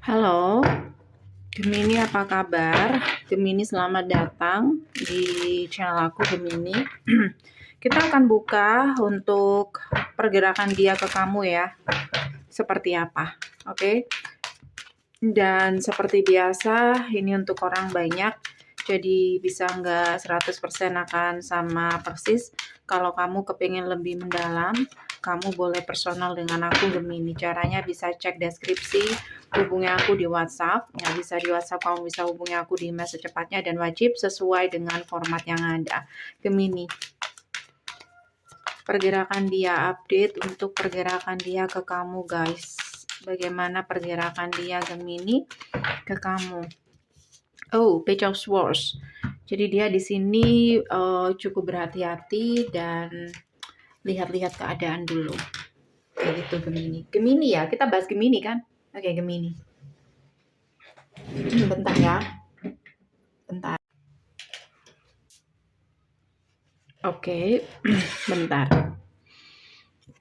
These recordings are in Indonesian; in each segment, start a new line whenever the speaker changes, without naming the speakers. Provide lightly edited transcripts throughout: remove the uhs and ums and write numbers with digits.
Halo, Gemini apa kabar? Gemini selamat datang di channel aku Gemini. Kita akan buka untuk pergerakan dia ke kamu ya. Seperti apa? Oke. Dan seperti biasa, ini untuk orang banyak. Jadi bisa nggak 100% akan sama persis. Kalau kamu kepingin lebih mendalam, kamu boleh personal dengan aku Gemini. Caranya bisa cek deskripsi, hubungi aku di WhatsApp. Yang bisa di WhatsApp, kamu bisa hubungi aku di email secepatnya dan wajib sesuai dengan format yang ada. Gemini. Pergerakan dia, update untuk pergerakan dia ke kamu guys. Bagaimana pergerakan dia Gemini ke kamu? Oh, Page of Swords. Jadi dia di sini cukup berhati-hati dan lihat-lihat keadaan dulu. Kayak gitu Gemini. Gemini ya, kita bahas Gemini kan? Oke, Gemini. Bentar ya. Bentar. Oke, bentar.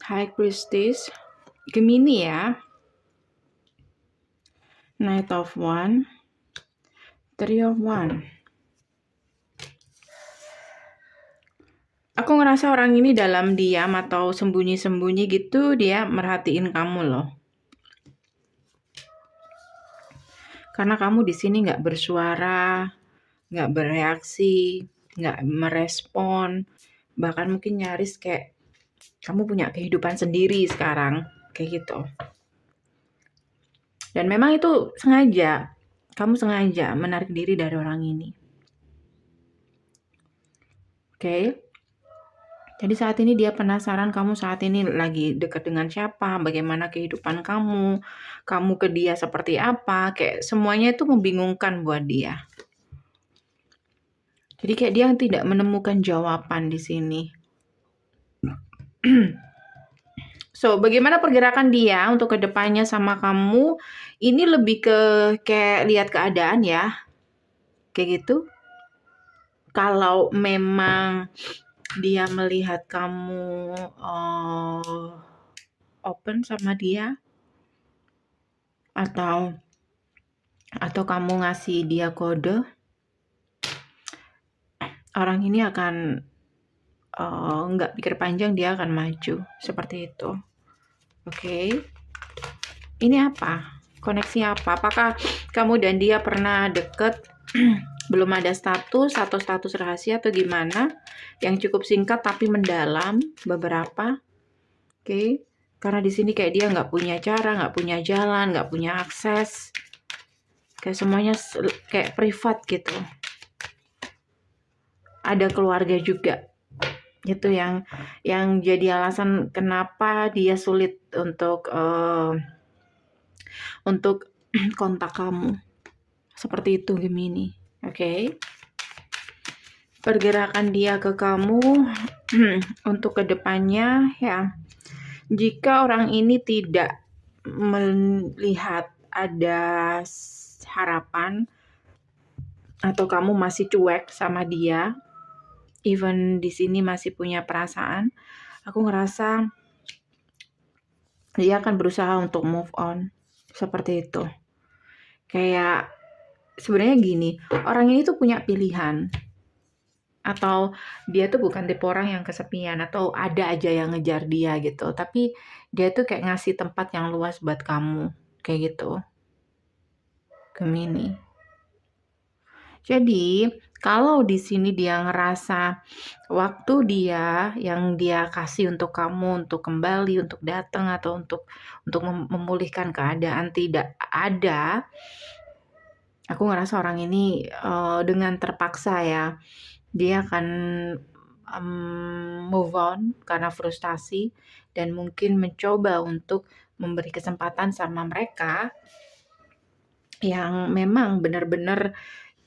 High Priestess. Gemini ya. Knight of One. Three of One. Aku ngerasa orang ini dalam diam atau sembunyi-sembunyi gitu, dia merhatiin kamu loh. Karena kamu di sini nggak bersuara, nggak bereaksi, nggak merespon, bahkan mungkin nyaris kayak kamu punya kehidupan sendiri sekarang, kayak gitu. Dan memang itu sengaja, kamu sengaja menarik diri dari orang ini. Oke? Jadi saat ini dia penasaran kamu saat ini lagi dekat dengan siapa, bagaimana kehidupan kamu ke dia seperti apa, kayak semuanya itu membingungkan buat dia. Jadi kayak dia tidak menemukan jawaban di sini. So, bagaimana pergerakan dia untuk kedepannya sama kamu? Ini lebih ke kayak lihat keadaan ya, kayak gitu. Kalau memang dia melihat kamu open sama dia, atau kamu ngasih dia kode, orang ini akan nggak pikir panjang, dia akan maju seperti itu. Oke. Ini apa? Koneksi apa? Apakah kamu dan dia pernah deket? Belum ada status atau status rahasia atau gimana? Yang cukup singkat tapi mendalam beberapa. Oke. Karena di sini kayak dia nggak punya cara, nggak punya jalan, nggak punya akses. Kayak semuanya kayak privat gitu. Ada keluarga juga. Itu yang jadi alasan kenapa dia sulit untuk kontak kamu. Seperti itu Gemini. Oke. Pergerakan dia ke kamu untuk kedepannya ya. Jika orang ini tidak melihat ada harapan atau kamu masih cuek sama dia, even di sini masih punya perasaan, aku ngerasa dia akan berusaha untuk move on. Seperti itu. Kayak sebenarnya gini, orang ini tuh punya pilihan. Atau dia tuh bukan tipe orang yang kesepian atau ada aja yang ngejar dia gitu. Tapi dia tuh kayak ngasih tempat yang luas buat kamu. Kayak gitu. Gemini. Jadi, kalau di sini dia ngerasa waktu dia yang dia kasih untuk kamu untuk kembali, untuk datang atau untuk memulihkan keadaan tidak ada, aku ngerasa orang ini dengan terpaksa ya, dia akan move on karena frustasi dan mungkin mencoba untuk memberi kesempatan sama mereka yang memang benar-benar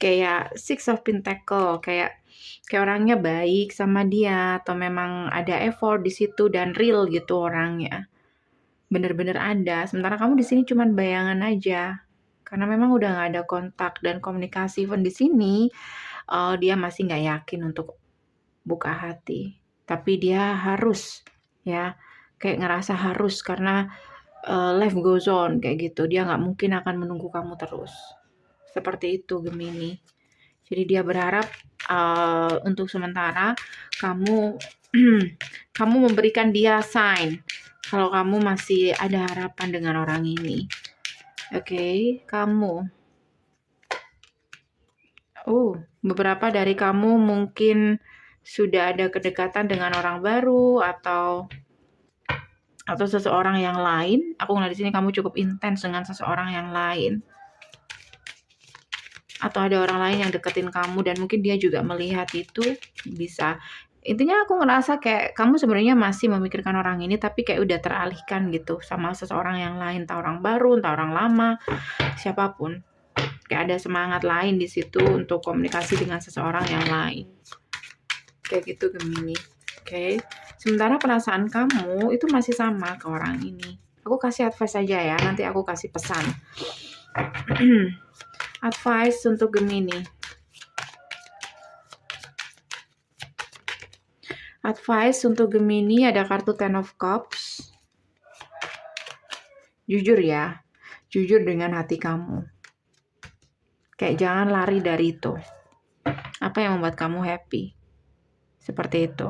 kayak Six of Pentacle, kayak orangnya baik sama dia atau memang ada effort di situ dan real gitu orangnya. Bener-bener ada. Sementara kamu di sini cuman bayangan aja. Karena memang udah nggak ada kontak dan komunikasi. Even di sini dia masih nggak yakin untuk buka hati. Tapi dia harus ya, kayak ngerasa harus karena life goes on kayak gitu. Dia nggak mungkin akan menunggu kamu terus. Seperti itu Gemini. Jadi dia berharap untuk sementara kamu kamu memberikan dia sign kalau kamu masih ada harapan dengan orang ini. Oke, kamu. Beberapa dari kamu mungkin sudah ada kedekatan dengan orang baru atau seseorang yang lain. Aku ngeliat di sini kamu cukup intens dengan seseorang yang lain. Atau ada orang lain yang deketin kamu dan mungkin dia juga melihat itu, bisa. Intinya aku ngerasa kayak kamu sebenarnya masih memikirkan orang ini tapi kayak udah teralihkan gitu sama seseorang yang lain, entah orang baru, entah orang lama, siapapun. Kayak ada semangat lain di situ untuk komunikasi dengan seseorang yang lain. Kayak gitu Gemini. Oke. Sementara perasaan kamu itu masih sama ke orang ini. Aku kasih advice aja ya, nanti aku kasih pesan. Advice untuk Gemini. Advice untuk Gemini ada kartu Ten of Cups. Jujur ya, jujur dengan hati kamu. Kayak jangan lari dari itu. Apa yang membuat kamu happy? Seperti itu.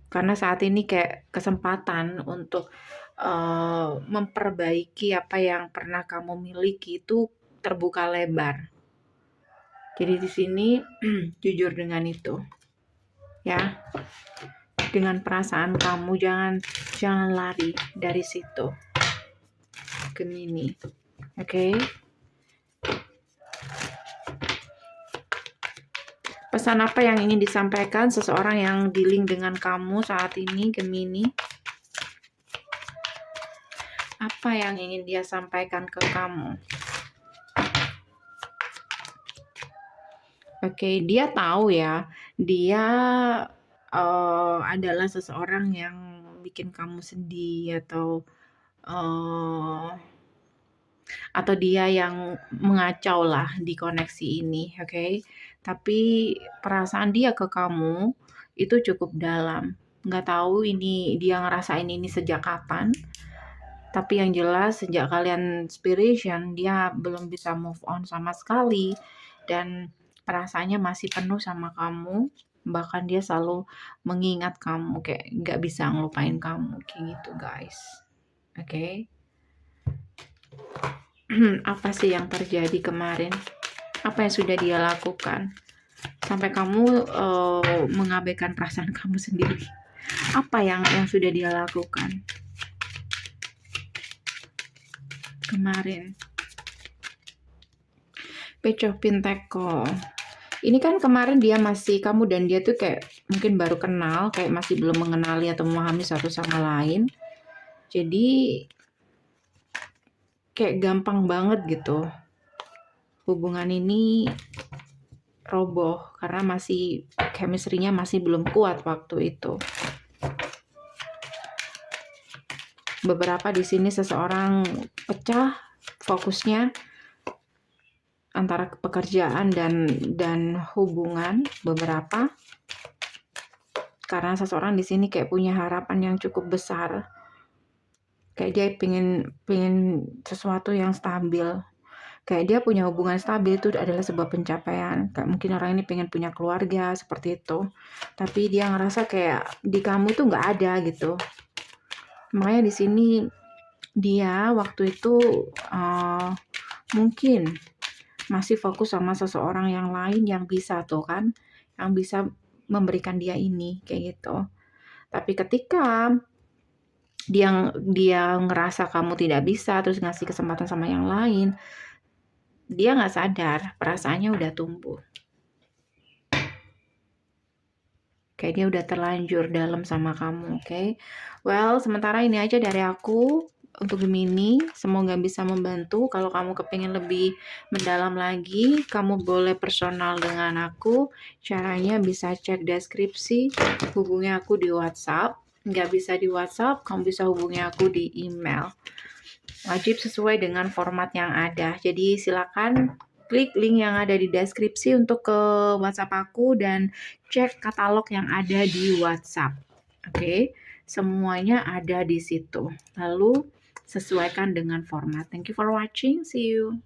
Karena saat ini kayak kesempatan untuk memperbaiki apa yang pernah kamu miliki itu terbuka lebar. Jadi di sini jujur dengan itu. Ya. Dengan perasaan kamu jangan lari dari situ. Gemini. Oke. Pesan apa yang ingin disampaikan seseorang yang dealing dengan kamu saat ini, Gemini? Apa yang ingin dia sampaikan ke kamu? Oke, dia tahu ya, dia adalah seseorang yang bikin kamu sedih atau dia yang mengacau lah di koneksi ini, oke? Tapi perasaan dia ke kamu itu cukup dalam. Nggak tahu ini dia ngerasain ini sejak kapan. Tapi yang jelas sejak kalian inspiration, dia belum bisa move on sama sekali. Dan perasaannya masih penuh sama kamu. Bahkan dia selalu mengingat kamu, kayak nggak bisa ngelupain kamu, kayak gitu guys. Oke. Apa sih yang terjadi kemarin? Apa yang sudah dia lakukan? Sampai kamu mengabaikan perasaan kamu sendiri. Apa yang sudah dia lakukan kemarin? Page of Pentacle. Ini kan kemarin dia masih, kamu dan dia tuh kayak mungkin baru kenal, kayak masih belum mengenali atau memahami satu sama lain. Jadi kayak gampang banget gitu hubungan ini roboh karena masih chemistry-nya masih belum kuat waktu itu. Beberapa di sini seseorang pecah fokusnya antara pekerjaan dan hubungan, beberapa karena seseorang di sini kayak punya harapan yang cukup besar, kayak dia pengen sesuatu yang stabil, kayak dia punya hubungan stabil itu adalah sebuah pencapaian. Kayak mungkin orang ini pengen punya keluarga seperti itu, tapi dia ngerasa kayak di kamu itu nggak ada gitu. Makanya di sini dia waktu itu mungkin masih fokus sama seseorang yang lain yang bisa tuh kan, yang bisa memberikan dia ini kayak gitu. Tapi ketika dia ngerasa kamu tidak bisa terus ngasih kesempatan sama yang lain, dia nggak sadar perasaannya udah tumbuh. Kayak dia udah terlanjur dalam sama kamu, oke? Well, sementara ini aja dari aku untuk Gemini. Semoga bisa membantu. Kalau kamu kepingin lebih mendalam lagi, kamu boleh personal dengan aku. Caranya bisa cek deskripsi, hubungi aku di WhatsApp. Nggak bisa di WhatsApp, kamu bisa hubungi aku di email. Wajib sesuai dengan format yang ada. Jadi silakan klik link yang ada di deskripsi untuk ke WhatsApp aku dan cek katalog yang ada di WhatsApp. Oke, semuanya ada di situ. Lalu sesuaikan dengan format. Thank you for watching. See you.